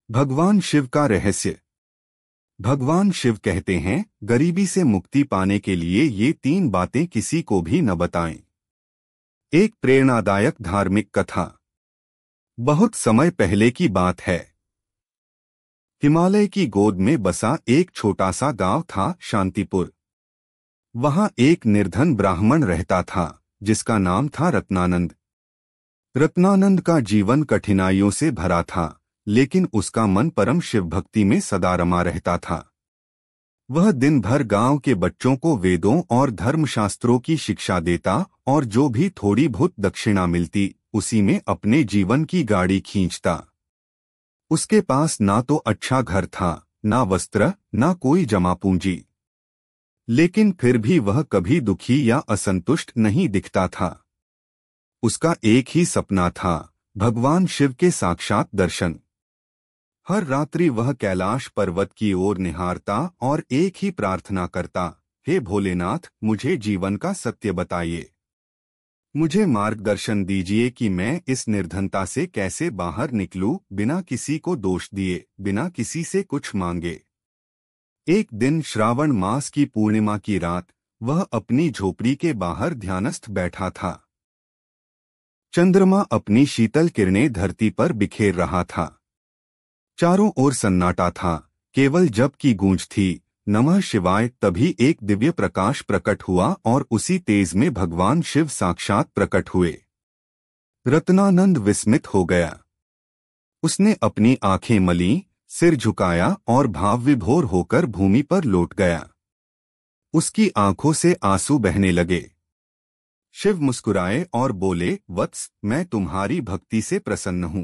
भगवान शिव का रहस्य। भगवान शिव कहते हैं, गरीबी से मुक्ति पाने के लिए ये 3 बातें किसी को भी न बताएं। एक प्रेरणादायक धार्मिक कथा। बहुत समय पहले की बात है। हिमालय की गोद में बसा एक छोटा सा गांव था, शांतिपुर। वहां एक निर्धन ब्राह्मण रहता था, जिसका नाम था रत्नानंद। रत्नानंद का जीवन कठिनाइयों से भरा था, लेकिन उसका मन परम शिव भक्ति में सदा रमा रहता था। वह दिन भर गांव के बच्चों को वेदों और धर्मशास्त्रों की शिक्षा देता और जो भी थोड़ी बहुत दक्षिणा मिलती, उसी में अपने जीवन की गाड़ी खींचता। उसके पास ना तो अच्छा घर था, ना वस्त्र, ना कोई जमा पूंजी। लेकिन फिर भी वह कभी दुखी या असंतुष्ट नहीं दिखता था। उसका एक ही सपना था, भगवान शिव के साक्षात दर्शन। हर रात्रि वह कैलाश पर्वत की ओर निहारता और एक ही प्रार्थना करता, हे भोलेनाथ, मुझे जीवन का सत्य बताइए। मुझे मार्गदर्शन दीजिए कि मैं इस निर्धनता से कैसे बाहर निकलूं, बिना किसी को दोष दिए, बिना किसी से कुछ मांगे। एक दिन श्रावण मास की पूर्णिमा की रात, वह अपनी झोपड़ी के बाहर ध्यानस्थ बैठा था। चंद्रमा अपनी शीतल किरणें धरती पर बिखेर रहा था। चारों ओर सन्नाटा था, केवल जप की गूंज थी, नमः शिवाय। तभी एक दिव्य प्रकाश प्रकट हुआ और उसी तेज में भगवान शिव साक्षात प्रकट हुए। रत्नानंद विस्मित हो गया। उसने अपनी आंखें मलीं, सिर झुकाया और भाव विभोर होकर भूमि पर लौट गया। उसकी आंखों से आंसू बहने लगे। शिव मुस्कुराए और बोले, वत्स, मैं तुम्हारी भक्ति से प्रसन्न हूं।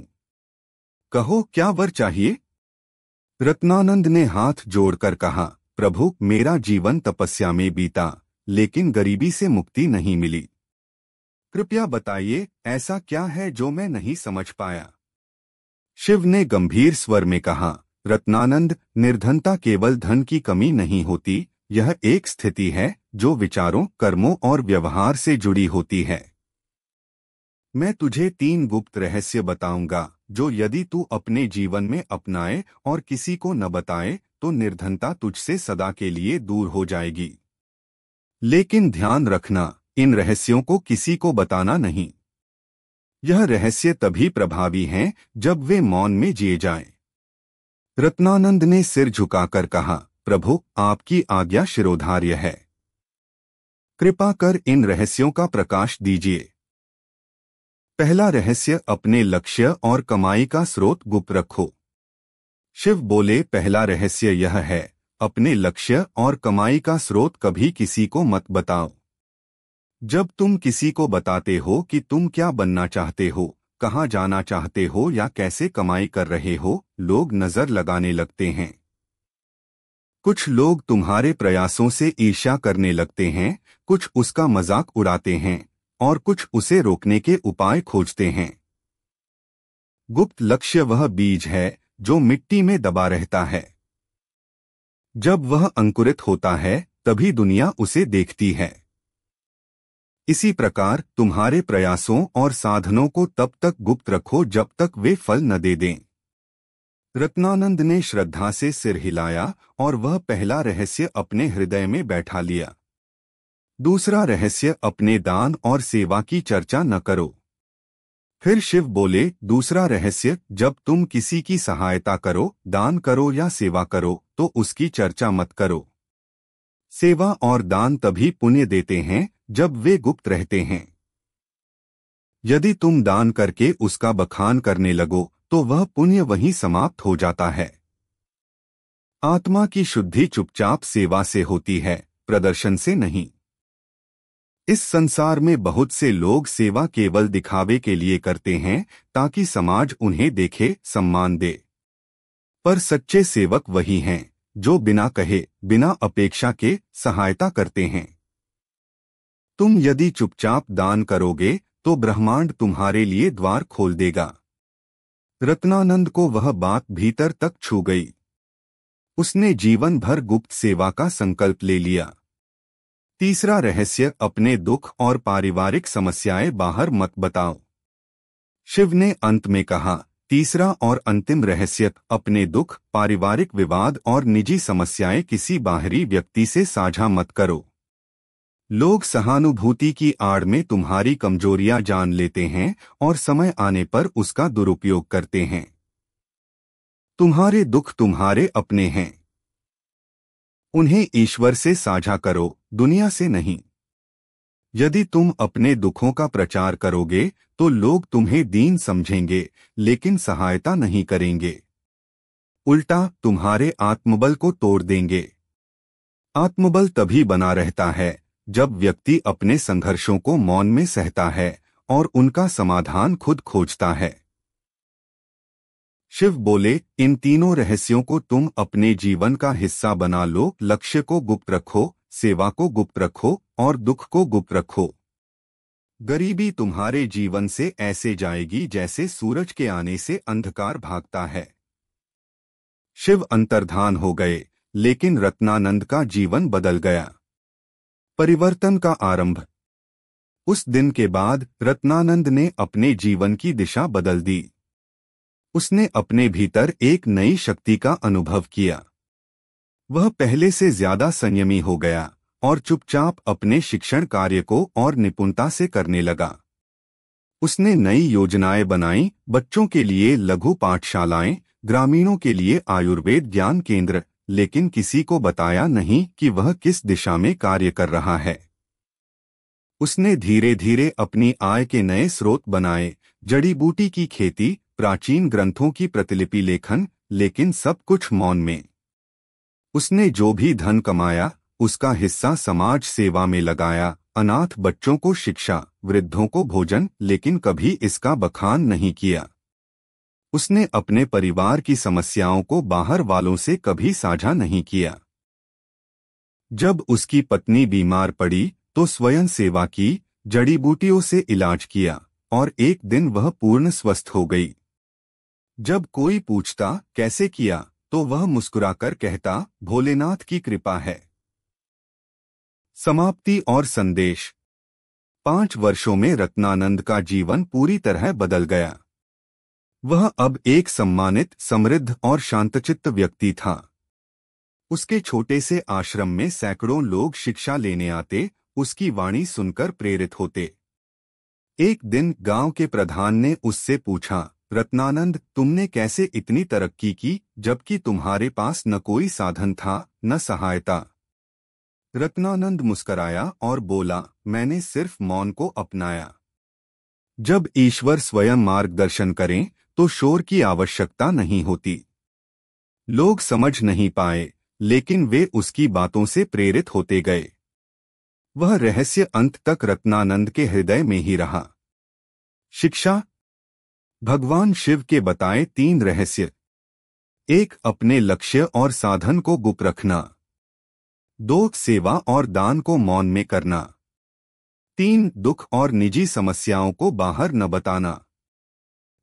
कहो, क्या वर चाहिए? रत्नानंद ने हाथ जोड़कर कहा, प्रभु, मेरा जीवन तपस्या में बीता, लेकिन गरीबी से मुक्ति नहीं मिली। कृपया बताइए, ऐसा क्या है जो मैं नहीं समझ पाया? शिव ने गंभीर स्वर में कहा, रत्नानंद, निर्धनता केवल धन की कमी नहीं होती, यह एक स्थिति है जो विचारों, कर्मों और व्यवहार से जुड़ी होती है। मैं तुझे 3 गुप्त रहस्य बताऊंगा, जो यदि तू अपने जीवन में अपनाए और किसी को न बताए, तो निर्धनता तुझसे सदा के लिए दूर हो जाएगी। लेकिन ध्यान रखना, इन रहस्यों को किसी को बताना नहीं। यह रहस्य तभी प्रभावी हैं जब वे मौन में जिए जाएं। रत्नानंद ने सिर झुकाकर कहा, प्रभु, आपकी आज्ञा शिरोधार्य है। कृपा कर इन रहस्यों का प्रकाश दीजिए। पहला रहस्य, अपने लक्ष्य और कमाई का स्रोत गुप्त रखो। शिव बोले, पहला रहस्य यह है, अपने लक्ष्य और कमाई का स्रोत कभी किसी को मत बताओ। जब तुम किसी को बताते हो कि तुम क्या बनना चाहते हो, कहाँ जाना चाहते हो या कैसे कमाई कर रहे हो, लोग नजर लगाने लगते हैं। कुछ लोग तुम्हारे प्रयासों से ईर्ष्या करने लगते हैं, कुछ उसका मजाक उड़ाते हैं और कुछ उसे रोकने के उपाय खोजते हैं। गुप्त लक्ष्य वह बीज है जो मिट्टी में दबा रहता है। जब वह अंकुरित होता है, तभी दुनिया उसे देखती है। इसी प्रकार तुम्हारे प्रयासों और साधनों को तब तक गुप्त रखो जब तक वे फल न दे दें। रत्नानंद ने श्रद्धा से सिर हिलाया और वह पहला रहस्य अपने हृदय में बैठा लिया। दूसरा रहस्य, अपने दान और सेवा की चर्चा न करो। फिर शिव बोले, दूसरा रहस्य, जब तुम किसी की सहायता करो, दान करो या सेवा करो, तो उसकी चर्चा मत करो। सेवा और दान तभी पुण्य देते हैं जब वे गुप्त रहते हैं। यदि तुम दान करके उसका बखान करने लगो, तो वह पुण्य वहीं समाप्त हो जाता है। आत्मा की शुद्धि चुपचाप सेवा से होती है, प्रदर्शन से नहीं। इस संसार में बहुत से लोग सेवा केवल दिखावे के लिए करते हैं, ताकि समाज उन्हें देखे, सम्मान दे। पर सच्चे सेवक वही हैं जो बिना कहे, बिना अपेक्षा के सहायता करते हैं। तुम यदि चुपचाप दान करोगे, तो ब्रह्मांड तुम्हारे लिए द्वार खोल देगा। रत्नानंद को वह बात भीतर तक छू गई। उसने जीवन भर गुप्त सेवा का संकल्प ले लिया। तीसरा रहस्य, अपने दुख और पारिवारिक समस्याएं बाहर मत बताओ। शिव ने अंत में कहा, तीसरा और अंतिम रहस्य, अपने दुख, पारिवारिक विवाद और निजी समस्याएं किसी बाहरी व्यक्ति से साझा मत करो। लोग सहानुभूति की आड़ में तुम्हारी कमजोरियां जान लेते हैं और समय आने पर उसका दुरुपयोग करते हैं। तुम्हारे दुख तुम्हारे अपने हैं, उन्हें ईश्वर से साझा करो, दुनिया से नहीं। यदि तुम अपने दुखों का प्रचार करोगे तो लोग तुम्हें दीन समझेंगे लेकिन सहायता नहीं करेंगे। उल्टा तुम्हारे आत्मबल को तोड़ देंगे। आत्मबल तभी बना रहता है जब व्यक्ति अपने संघर्षों को मौन में सहता है और उनका समाधान खुद खोजता है। शिव बोले, इन तीनों रहस्यों को तुम अपने जीवन का हिस्सा बना लो। लक्ष्य को गुप्त रखो, सेवा को गुप्त रखो और दुख को गुप्त रखो। गरीबी तुम्हारे जीवन से ऐसे जाएगी जैसे सूरज के आने से अंधकार भागता है। शिव अंतर्धान हो गए, लेकिन रत्नानंद का जीवन बदल गया। परिवर्तन का आरंभ। उस दिन के बाद रत्नानंद ने अपने जीवन की दिशा बदल दी। उसने अपने भीतर एक नई शक्ति का अनुभव किया। वह पहले से ज्यादा संयमी हो गया और चुपचाप अपने शिक्षण कार्य को और निपुणता से करने लगा। उसने नई योजनाएं बनाई, बच्चों के लिए लघु पाठशालाएं, ग्रामीणों के लिए आयुर्वेद ज्ञान केंद्र, लेकिन किसी को बताया नहीं कि वह किस दिशा में कार्य कर रहा है। उसने धीरे धीरे अपनी आय के नए स्रोत बनाए, जड़ी बूटी की खेती, प्राचीन ग्रंथों की प्रतिलिपि लेखन, लेकिन सब कुछ मौन में। उसने जो भी धन कमाया उसका हिस्सा समाज सेवा में लगाया, अनाथ बच्चों को शिक्षा, वृद्धों को भोजन, लेकिन कभी इसका बखान नहीं किया। उसने अपने परिवार की समस्याओं को बाहर वालों से कभी साझा नहीं किया। जब उसकी पत्नी बीमार पड़ी तो स्वयं सेवा की, जड़ी बूटियों से इलाज किया और एक दिन वह पूर्ण स्वस्थ हो गई। जब कोई पूछता कैसे किया तो वह मुस्कुराकर कहता, भोलेनाथ की कृपा है। समाप्ति और संदेश। 5 वर्षों में रत्नानंद का जीवन पूरी तरह बदल गया। वह अब एक सम्मानित, समृद्ध और शांतचित्त व्यक्ति था। उसके छोटे से आश्रम में सैकड़ों लोग शिक्षा लेने आते, उसकी वाणी सुनकर प्रेरित होते। एक दिन गांव के प्रधान ने उससे पूछा, रत्नानंद, तुमने कैसे इतनी तरक्की की जबकि तुम्हारे पास न कोई साधन था न सहायता? रत्नानंद मुस्कराया और बोला, मैंने सिर्फ मौन को अपनाया। जब ईश्वर स्वयं मार्गदर्शन करें तो शोर की आवश्यकता नहीं होती। लोग समझ नहीं पाए, लेकिन वे उसकी बातों से प्रेरित होते गए। वह रहस्य अंत तक रत्नानंद के हृदय में ही रहा। शिक्षा। भगवान शिव के बताए 3 रहस्य। 1. अपने लक्ष्य और साधन को गुप्त रखना। 2. सेवा और दान को मौन में करना। 3. दुख और निजी समस्याओं को बाहर न बताना।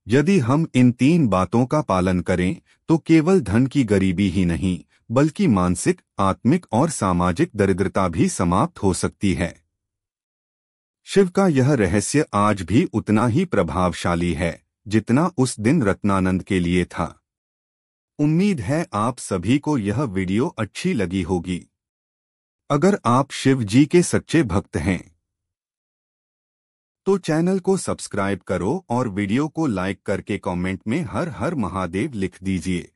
यदि हम इन 3 बातों का पालन करें तो केवल धन की गरीबी ही नहीं बल्कि मानसिक, आत्मिक और सामाजिक दरिद्रता भी समाप्त हो सकती है। शिव का यह रहस्य आज भी उतना ही प्रभावशाली है जितना उस दिन रत्नानंद के लिए था। उम्मीद है आप सभी को यह वीडियो अच्छी लगी होगी। अगर आप शिव जी के सच्चे भक्त हैं तो चैनल को सब्सक्राइब करो और वीडियो को लाइक करके कमेंट में हर हर महादेव लिख दीजिए।